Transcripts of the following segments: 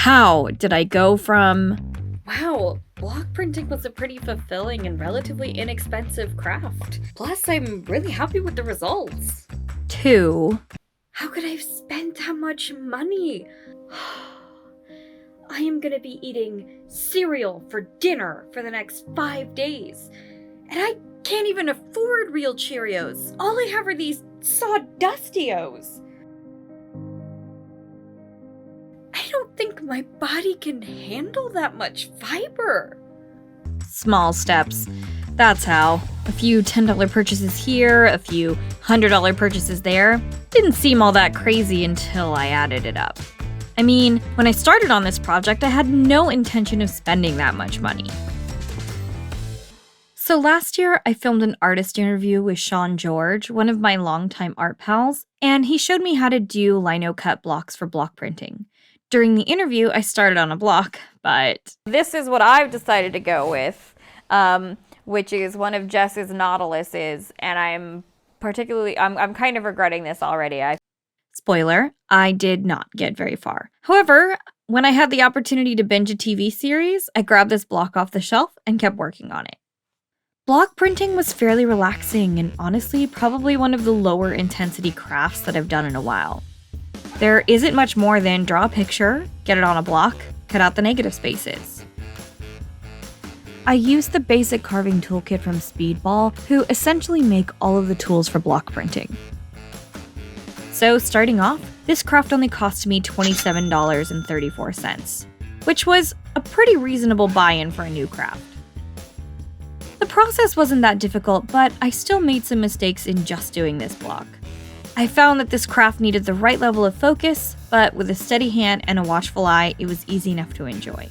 How did I go from, Wow, block printing was a pretty fulfilling and relatively inexpensive craft. Plus, I'm really happy with the results. to, How could I have spent that much money? I am gonna be eating cereal for dinner for the next 5 days. And I can't even afford real Cheerios. All I have are these Sawdustios. I don't think my body can handle that much fiber. small steps? That's how. A few $10 purchases here, a few $100 purchases there. Didn't seem all that crazy until I added it up. I mean, when I started on this project, I had no intention of spending that much money. So last year, I filmed an artist interview with Sean George, one of my longtime art pals, and he showed me how to do lino cut blocks for block printing. During the interview, I started on a block, but this is what I've decided to go with, which is one of Jess's Nautiluses, and I'm kind of regretting this already. Spoiler, I did not get very far. However, when I had the opportunity to binge a TV series, I grabbed this block off the shelf and kept working on it. Block printing was fairly relaxing and honestly probably one of the lower intensity crafts that I've done in a while. There isn't much more than draw a picture, get it on a block, cut out the negative spaces. I used the basic carving toolkit from Speedball, who essentially make all of the tools for block printing. So starting off, this craft only cost me $27.34, which was a pretty reasonable buy-in for a new craft. The process wasn't that difficult, but I still made some mistakes in just doing this block. I found that this craft needed the right level of focus, but with a steady hand and a watchful eye, it was easy enough to enjoy.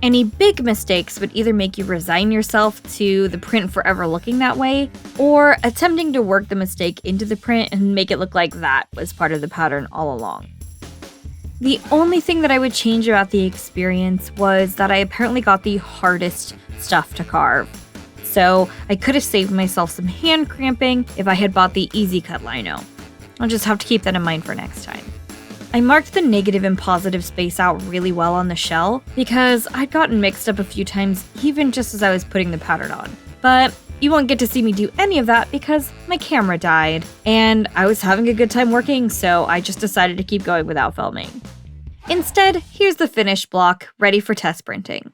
Any big mistakes would either make you resign yourself to the print forever looking that way, or attempting to work the mistake into the print and make it look like that was part of the pattern all along. The only thing that I would change about the experience was that I apparently got the hardest stuff to carve. So I could have saved myself some hand cramping if I had bought the easy cut lino. I'll just have to keep that in mind for next time. I marked the negative and positive space out really well on the shell because I'd gotten mixed up a few times even just as I was putting the pattern on. But you won't get to see me do any of that because my camera died and I was having a good time working, so I just decided to keep going without filming. Instead, here's the finished block ready for test printing.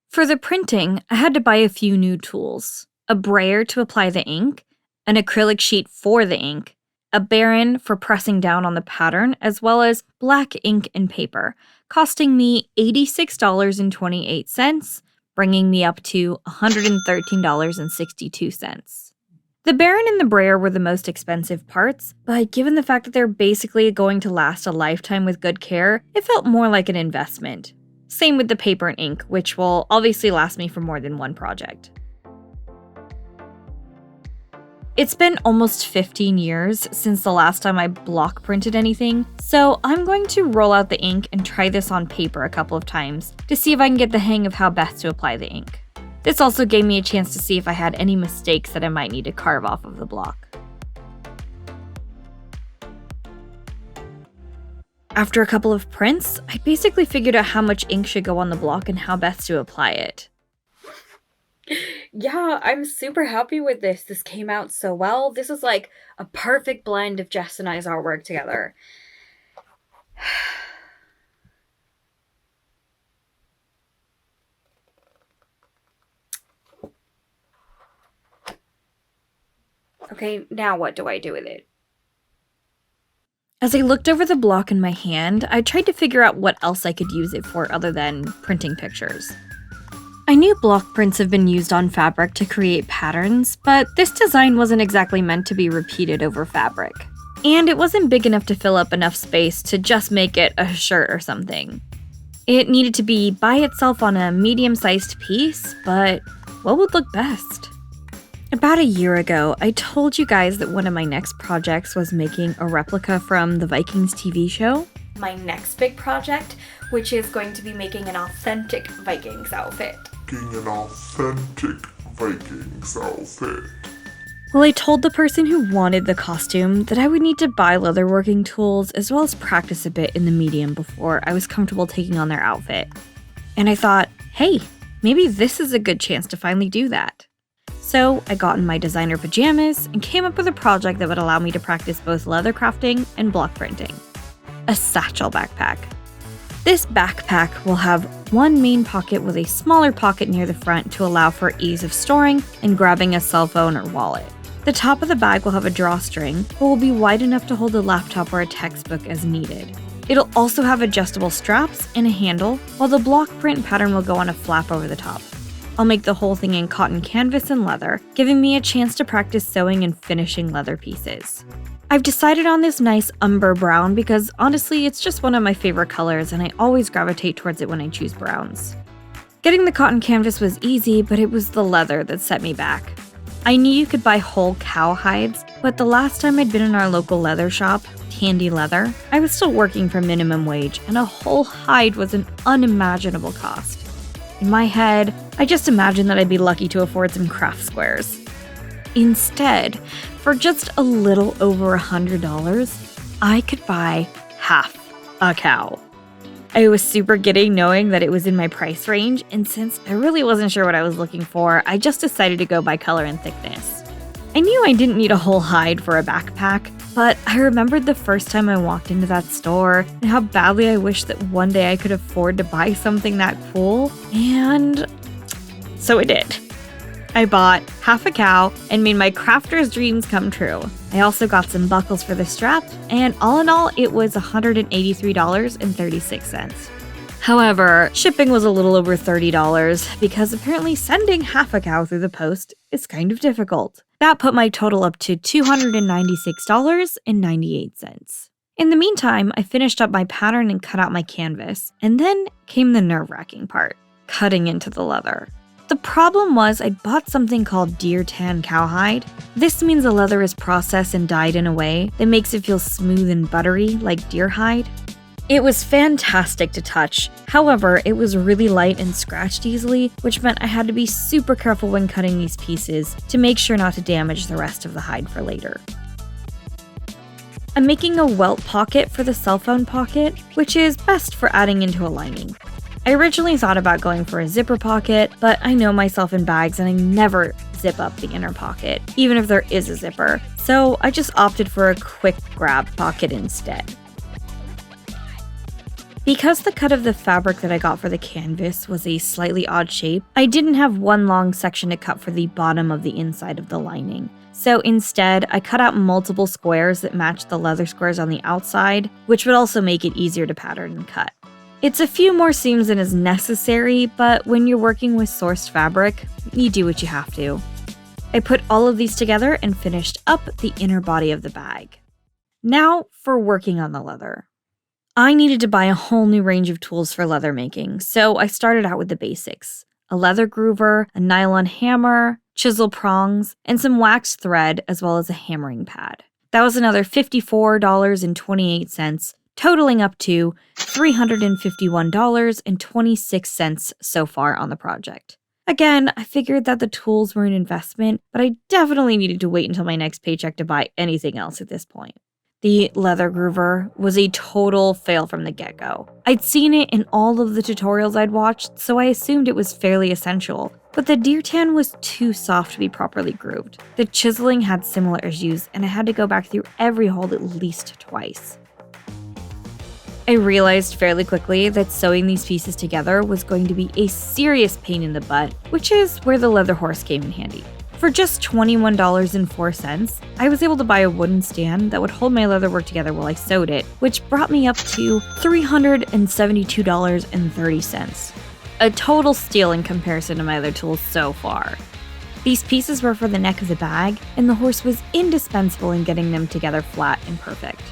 For the printing, I had to buy a few new tools: a brayer to apply the ink, an acrylic sheet for the ink, a baren for pressing down on the pattern, as well as black ink and paper, costing me $86.28, bringing me up to $113.62. The baren and the brayer were the most expensive parts, but given the fact that they're basically going to last a lifetime with good care, it felt more like an investment. Same with the paper and ink, which will obviously last me for more than one project. It's been almost 15 years since the last time I block printed anything, so I'm going to roll out the ink and try this on paper a couple of times to see if I can get the hang of how best to apply the ink. This also gave me a chance to see if I had any mistakes that I might need to carve off of the block. After a couple of prints, I basically figured out how much ink should go on the block and how best to apply it. Yeah, I'm super happy with this. This came out so well. This is like a perfect blend of Jess and I's artwork together. Okay, now what do I do with it? As I looked over the block in my hand, I tried to figure out what else I could use it for other than printing pictures. I knew block prints have been used on fabric to create patterns, but this design wasn't exactly meant to be repeated over fabric. And it wasn't big enough to fill up enough space to just make it a shirt or something. It needed to be by itself on a medium-sized piece, but what would look best? About a year ago, I told you guys that one of my next projects was making a replica from the Vikings TV show. My next big project, which is going to be making an authentic Vikings outfit. Well, I told the person who wanted the costume that I would need to buy leatherworking tools as well as practice a bit in the medium before I was comfortable taking on their outfit. And I thought, hey, maybe this is a good chance to finally do that. So I got in my designer pajamas and came up with a project that would allow me to practice both leather crafting and block printing. A satchel backpack. This backpack will have one main pocket with a smaller pocket near the front to allow for ease of storing and grabbing a cell phone or wallet. The top of the bag will have a drawstring, but will be wide enough to hold a laptop or a textbook as needed. It'll also have adjustable straps and a handle, while the block print pattern will go on a flap over the top. I'll make the whole thing in cotton canvas and leather, giving me a chance to practice sewing and finishing leather pieces. I've decided on this nice umber brown because honestly it's just one of my favorite colors and I always gravitate towards it when I choose browns. Getting the cotton canvas was easy, but it was the leather that set me back. I knew you could buy whole cow hides, but the last time I'd been in our local leather shop, Tandy Leather, I was still working for minimum wage and a whole hide was an unimaginable cost. In my head, I just imagined that I'd be lucky to afford some craft squares. Instead, for just a little over $100, I could buy half a cow. I was super giddy knowing that it was in my price range, and since I really wasn't sure what I was looking for, I just decided to go by color and thickness. I knew I didn't need a whole hide for a backpack, but I remembered the first time I walked into that store and how badly I wished that one day I could afford to buy something that cool, and so I did. I bought half a cow and made my crafter's dreams come true. I also got some buckles for the strap, and all in all, it was $183.36. However, shipping was a little over $30 because apparently sending half a cow through the post is kind of difficult. That put my total up to $296.98. In the meantime, I finished up my pattern and cut out my canvas, and then came the nerve-wracking part, cutting into the leather. The problem was I'd bought something called deer tan cowhide. This means the leather is processed and dyed in a way that makes it feel smooth and buttery like deer hide. It was fantastic to touch, however, it was really light and scratched easily, which meant I had to be super careful when cutting these pieces to make sure not to damage the rest of the hide for later. I'm making a welt pocket for the cell phone pocket, which is best for adding into a lining. I originally thought about going for a zipper pocket, but I know myself in bags and I never zip up the inner pocket, even if there is a zipper, so I just opted for a quick grab pocket instead. Because the cut of the fabric that I got for the canvas was a slightly odd shape, I didn't have one long section to cut for the bottom of the inside of the lining. So instead, I cut out multiple squares that matched the leather squares on the outside, which would also make it easier to pattern and cut. It's a few more seams than is necessary, but when you're working with sourced fabric, you do what you have to. I put all of these together and finished up the inner body of the bag. Now for working on the leather. I needed to buy a whole new range of tools for leather making, so I started out with the basics. A leather groover, a nylon hammer, chisel prongs, and some waxed thread, as well as a hammering pad. That was another $54.28, totaling up to $351.26 so far on the project. Again, I figured that the tools were an investment, but I definitely needed to wait until my next paycheck to buy anything else at this point. The leather groover was a total fail from the get-go. I'd seen it in all of the tutorials I'd watched, so I assumed it was fairly essential, but the deer tan was too soft to be properly grooved. The chiseling had similar issues, and I had to go back through every hole at least twice. I realized fairly quickly that sewing these pieces together was going to be a serious pain in the butt, which is where the leather horse came in handy. For just $21.04, I was able to buy a wooden stand that would hold my leather work together while I sewed it, which brought me up to $372.30. A total steal in comparison to my other tools so far. These pieces were for the neck of the bag, and the horse was indispensable in getting them together flat and perfect.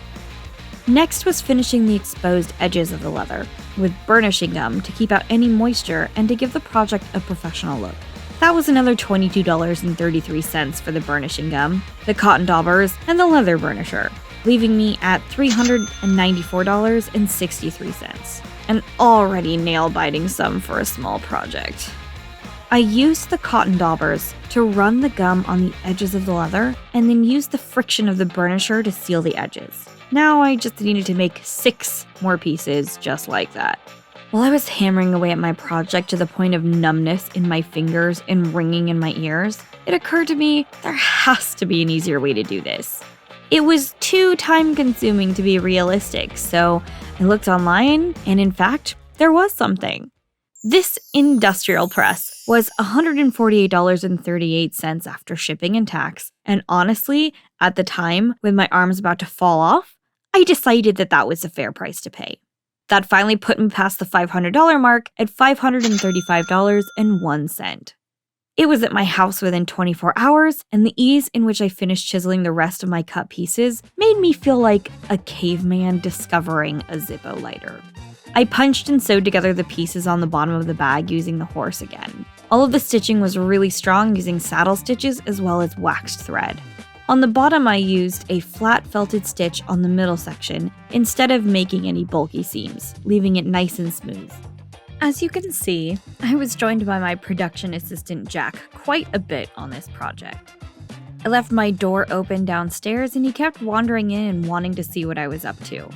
Next was finishing the exposed edges of the leather, with burnishing gum to keep out any moisture and to give the project a professional look. That was another $22.33 for the burnishing gum, the cotton daubers, and the leather burnisher, leaving me at $394.63. An already nail-biting sum for a small project. I used the cotton daubers to run the gum on the edges of the leather and then used the friction of the burnisher to seal the edges. Now I just needed to make 6 more pieces just like that. While I was hammering away at my project to the point of numbness in my fingers and ringing in my ears, it occurred to me there has to be an easier way to do this. It was too time-consuming to be realistic, so I looked online, and in fact, there was something. This industrial press was $148.38 after shipping and tax, and honestly, at the time, with my arms about to fall off, I decided that that was a fair price to pay. That finally put me past the $500 mark at $535.01. It was at my house within 24 hours, and the ease in which I finished chiseling the rest of my cut pieces made me feel like a caveman discovering a Zippo lighter. I punched and sewed together the pieces on the bottom of the bag using the horse again. All of the stitching was really strong using saddle stitches as well as waxed thread. On the bottom, I used a flat felted stitch on the middle section instead of making any bulky seams, leaving it nice and smooth. As you can see, I was joined by my production assistant Jack quite a bit on this project. I left my door open downstairs and he kept wandering in and wanting to see what I was up to.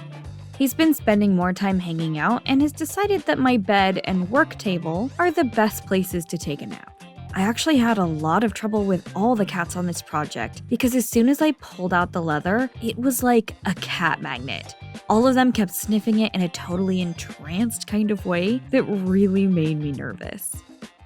He's been spending more time hanging out and has decided that my bed and work table are the best places to take a nap. I actually had a lot of trouble with all the cats on this project because as soon as I pulled out the leather, it was like a cat magnet. All of them kept sniffing it in a totally entranced kind of way that really made me nervous.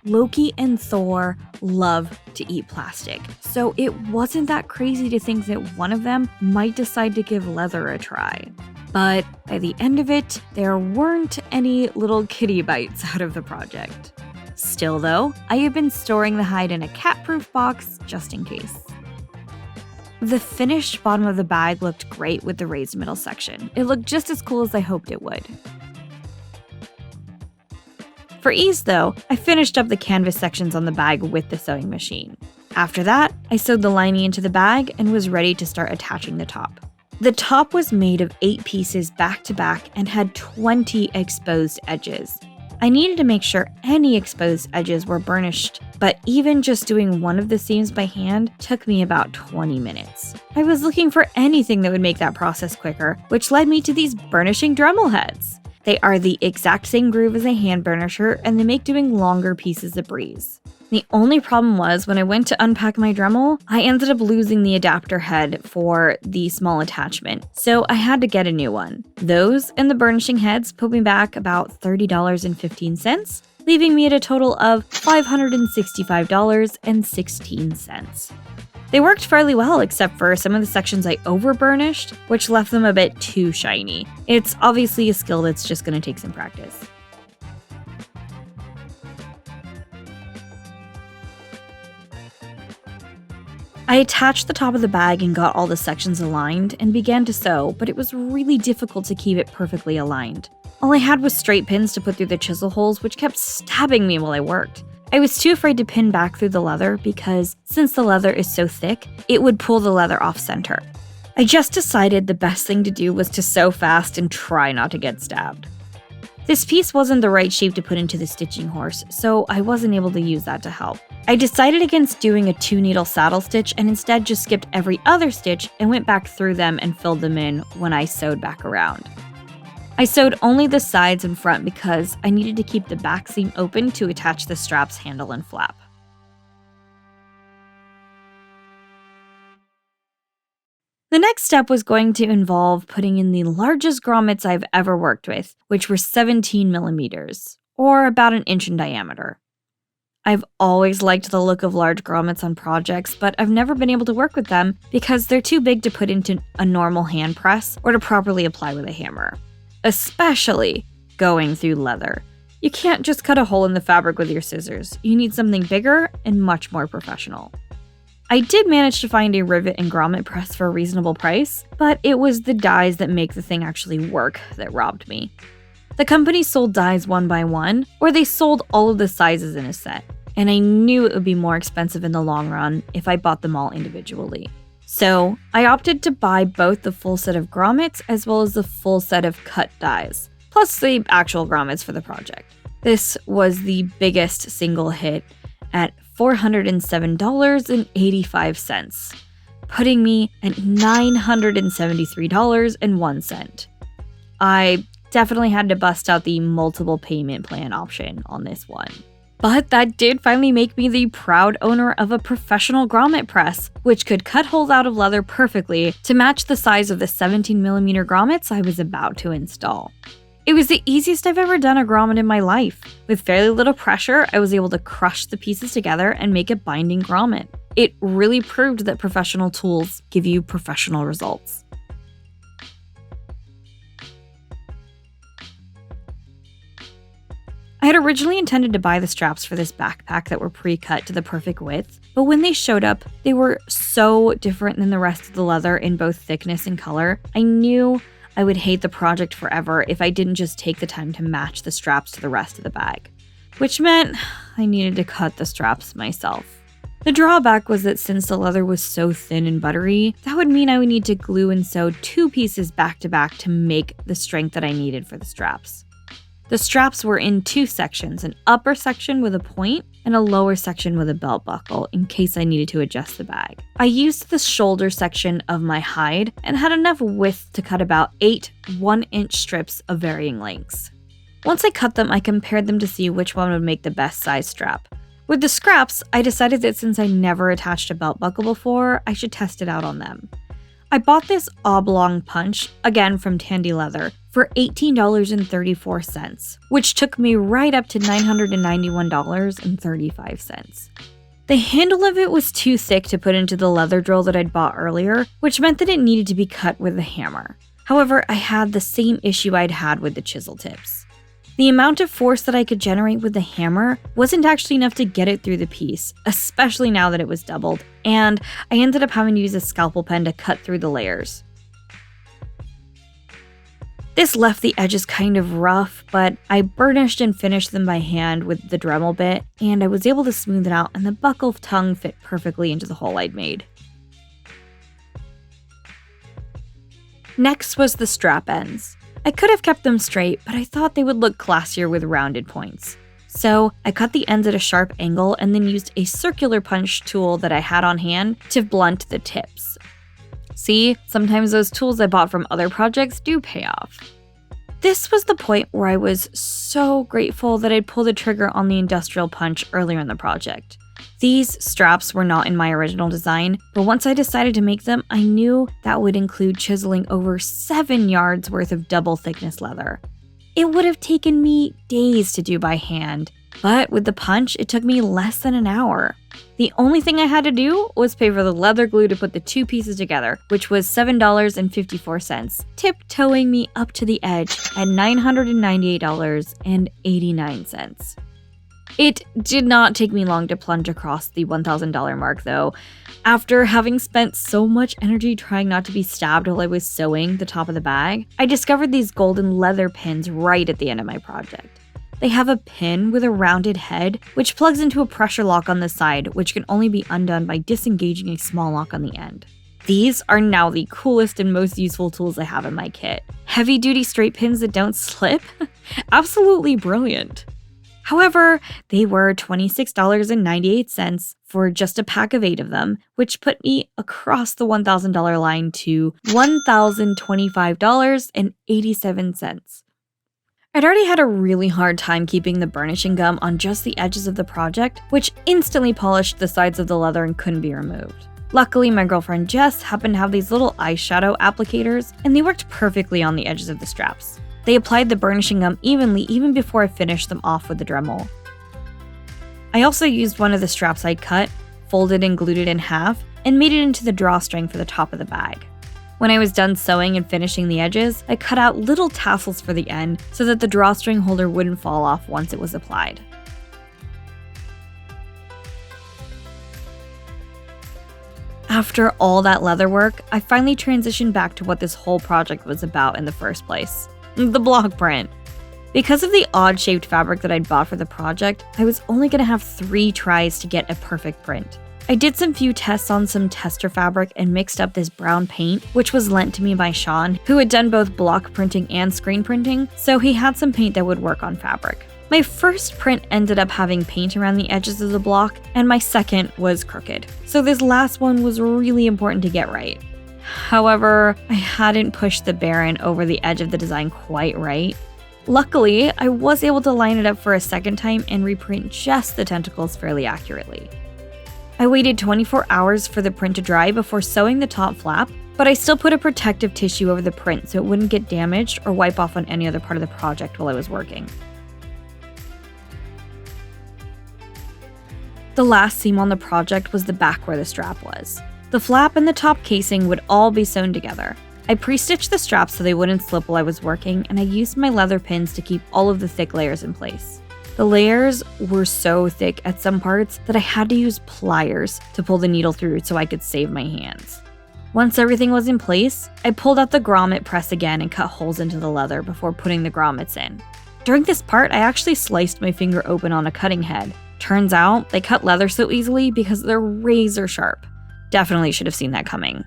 Loki and Thor love to eat plastic, so it wasn't that crazy to think that one of them might decide to give leather a try. But by the end of it, there weren't any little kitty bites out of the project. Still though, I have been storing the hide in a cat-proof box just in case. The finished bottom of the bag looked great with the raised middle section. It looked just as cool as I hoped it would. For ease though, I finished up the canvas sections on the bag with the sewing machine. After that, I sewed the lining into the bag and was ready to start attaching the top. The top was made of 8 pieces back to back and had 20 exposed edges. I needed to make sure any exposed edges were burnished, but even just doing one of the seams by hand took me about 20 minutes. I was looking for anything that would make that process quicker, which led me to these burnishing Dremel heads. They are the exact same groove as a hand burnisher, and they make doing longer pieces a breeze. The only problem was when I went to unpack my Dremel, I ended up losing the adapter head for the small attachment, so I had to get a new one. Those and the burnishing heads put me back about $30.15, leaving me at a total of $565.16. They worked fairly well except for some of the sections I over-burnished, which left them a bit too shiny. It's obviously a skill that's just going to take some practice. I attached the top of the bag and got all the sections aligned and began to sew, but it was really difficult to keep it perfectly aligned. All I had was straight pins to put through the chisel holes, which kept stabbing me while I worked. I was too afraid to pin back through the leather because, since the leather is so thick, it would pull the leather off center. I just decided the best thing to do was to sew fast and try not to get stabbed. This piece wasn't the right shape to put into the stitching horse, so I wasn't able to use that to help. I decided against doing a 2-needle saddle stitch and instead just skipped every other stitch and went back through them and filled them in when I sewed back around. I sewed only the sides and front because I needed to keep the back seam open to attach the strap's handle and flap. The next step was going to involve putting in the largest grommets I've ever worked with, which were 17 millimeters, or about an inch in diameter. I've always liked the look of large grommets on projects, but I've never been able to work with them because they're too big to put into a normal hand press or to properly apply with a hammer. Especially going through leather. You can't just cut a hole in the fabric with your scissors. You need something bigger and much more professional. I did manage to find a rivet and grommet press for a reasonable price, but it was the dies that make the thing actually work that robbed me. The company sold dies one by one, or they sold all of the sizes in a set, and I knew it would be more expensive in the long run if I bought them all individually. So I opted to buy both the full set of grommets as well as the full set of cut dies, plus the actual grommets for the project. This was the biggest single hit at $407.85, putting me at $973.01. I definitely had to bust out the multiple payment plan option on this one. But that did finally make me the proud owner of a professional grommet press, which could cut holes out of leather perfectly to match the size of the 17mm grommets I was about to install. It was the easiest I've ever done a grommet in my life. With fairly little pressure, I was able to crush the pieces together and make a binding grommet. It really proved that professional tools give you professional results. I had originally intended to buy the straps for this backpack that were pre-cut to the perfect width, but when they showed up, they were so different than the rest of the leather in both thickness and color. I knew I would hate the project forever if I didn't just take the time to match the straps to the rest of the bag, which meant I needed to cut the straps myself. The drawback was that since the leather was so thin and buttery, that would mean I would need to glue and sew two pieces back to back to make the strength that I needed for the straps. The straps were in two sections, an upper section with a point and a lower section with a belt buckle in case I needed to adjust the bag. I used the shoulder section of my hide and had enough width to cut about 8 1-inch strips of varying lengths. Once I cut them, I compared them to see which one would make the best size strap. With the scraps, I decided that since I never attached a belt buckle before, I should test it out on them. I bought this oblong punch, again from Tandy Leather, for $18.34, which took me right up to $991.35. The handle of it was too thick to put into the leather drill that I'd bought earlier, which meant that it needed to be cut with a hammer. However, I had the same issue I'd had with the chisel tips. The amount of force that I could generate with the hammer wasn't actually enough to get it through the piece, especially now that it was doubled, and I ended up having to use a scalpel pen to cut through the layers. This left the edges kind of rough, but I burnished and finished them by hand with the Dremel bit, and I was able to smooth it out and the buckle tongue fit perfectly into the hole I'd made. Next was the strap ends. I could have kept them straight, but I thought they would look classier with rounded points. So I cut the ends at a sharp angle and then used a circular punch tool that I had on hand to blunt the tips. See, sometimes those tools I bought from other projects do pay off. This was the point where I was so grateful that I'd pulled the trigger on the industrial punch earlier in the project. These straps were not in my original design, but once I decided to make them, I knew that would include chiseling over 7 yards worth of double thickness leather. It would have taken me days to do by hand, but with the punch, it took me less than an hour. The only thing I had to do was pay for the leather glue to put the two pieces together, which was $7.54, tiptoeing me up to the edge at $998.89. It did not take me long to plunge across the $1,000 mark, though. After having spent so much energy trying not to be stabbed while I was sewing the top of the bag, I discovered these golden leather pins right at the end of my project. They have a pin with a rounded head, which plugs into a pressure lock on the side, which can only be undone by disengaging a small lock on the end. These are now the coolest and most useful tools I have in my kit. Heavy-duty straight pins that don't slip? Absolutely brilliant. However, they were $26.98 for just a pack of 8 of them, which put me across the $1,000 line to $1,025.87. I'd already had a really hard time keeping the burnishing gum on just the edges of the project, which instantly polished the sides of the leather and couldn't be removed. Luckily, my girlfriend Jess happened to have these little eyeshadow applicators, and they worked perfectly on the edges of the straps. They applied the burnishing gum evenly even before I finished them off with the Dremel. I also used one of the straps I'd cut, folded and glued it in half, and made it into the drawstring for the top of the bag. When I was done sewing and finishing the edges, I cut out little tassels for the end so that the drawstring holder wouldn't fall off once it was applied. After all that leather work, I finally transitioned back to what this whole project was about in the first place. The block print. Because of the odd-shaped fabric that I'd bought for the project, I was only going to have 3 tries to get a perfect print. I did some few tests on some tester fabric and mixed up this brown paint, which was lent to me by Sean, who had done both block printing and screen printing, so he had some paint that would work on fabric. My first print ended up having paint around the edges of the block, and my second was crooked. So this last one was really important to get right. However, I hadn't pushed the Baron over the edge of the design quite right. Luckily, I was able to line it up for a second time and reprint just the tentacles fairly accurately. I waited 24 hours for the print to dry before sewing the top flap, but I still put a protective tissue over the print so it wouldn't get damaged or wipe off on any other part of the project while I was working. The last seam on the project was the back where the strap was. The flap and the top casing would all be sewn together. I pre-stitched the straps so they wouldn't slip while I was working, and I used my leather pins to keep all of the thick layers in place. The layers were so thick at some parts that I had to use pliers to pull the needle through so I could save my hands. Once everything was in place, I pulled out the grommet press again and cut holes into the leather before putting the grommets in. During this part, I actually sliced my finger open on a cutting head. Turns out, they cut leather so easily because they're razor sharp. Definitely should have seen that coming.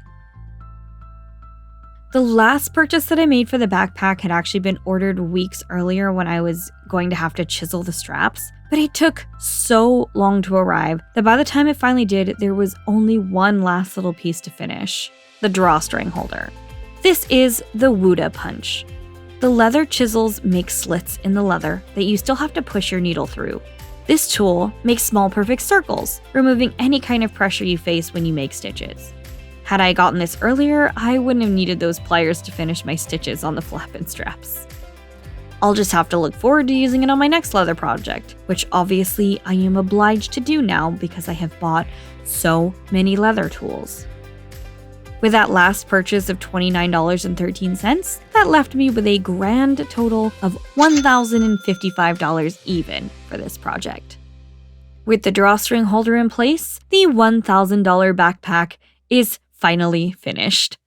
The last purchase that I made for the backpack had actually been ordered weeks earlier when I was going to have to chisel the straps, but it took so long to arrive that by the time it finally did, there was only one last little piece to finish: the drawstring holder. This is the Wuda punch. The leather chisels make slits in the leather that you still have to push your needle through. This tool makes small perfect circles, removing any kind of pressure you face when you make stitches. Had I gotten this earlier, I wouldn't have needed those pliers to finish my stitches on the flap and straps. I'll just have to look forward to using it on my next leather project, which obviously I am obliged to do now because I have bought so many leather tools. With that last purchase of $29.13, that left me with a grand total of $1,055 even for this project. With the drawstring holder in place, the $1,000 backpack is finally finished.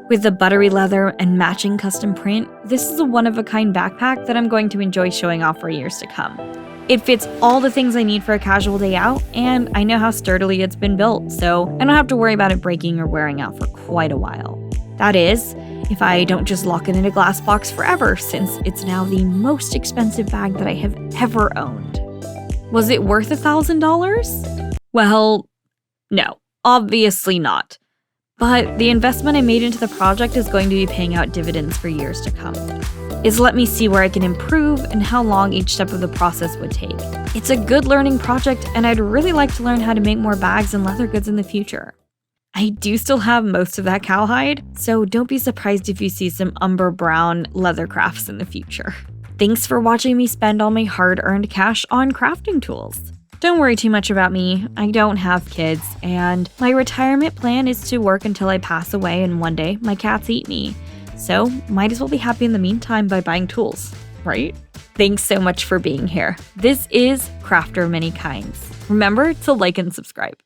With the buttery leather and matching custom print, this is a one-of-a-kind backpack that I'm going to enjoy showing off for years to come. It fits all the things I need for a casual day out, and I know how sturdily it's been built, so I don't have to worry about it breaking or wearing out for quite a while. That is, if I don't just lock it in a glass box forever, since it's now the most expensive bag that I have ever owned. Was it worth $1,000? Well, no, obviously not. But the investment I made into the project is going to be paying out dividends for years to come. It's let me see where I can improve and how long each step of the process would take. It's a good learning project, and I'd really like to learn how to make more bags and leather goods in the future. I do still have most of that cowhide, so don't be surprised if you see some umber brown leather crafts in the future. Thanks for watching me spend all my hard-earned cash on crafting tools. Don't worry too much about me, I don't have kids, and my retirement plan is to work until I pass away and one day my cats eat me. So, might as well be happy in the meantime by buying tools, right? Thanks so much for being here. This is Crafter of Many Kinds. Remember to like and subscribe.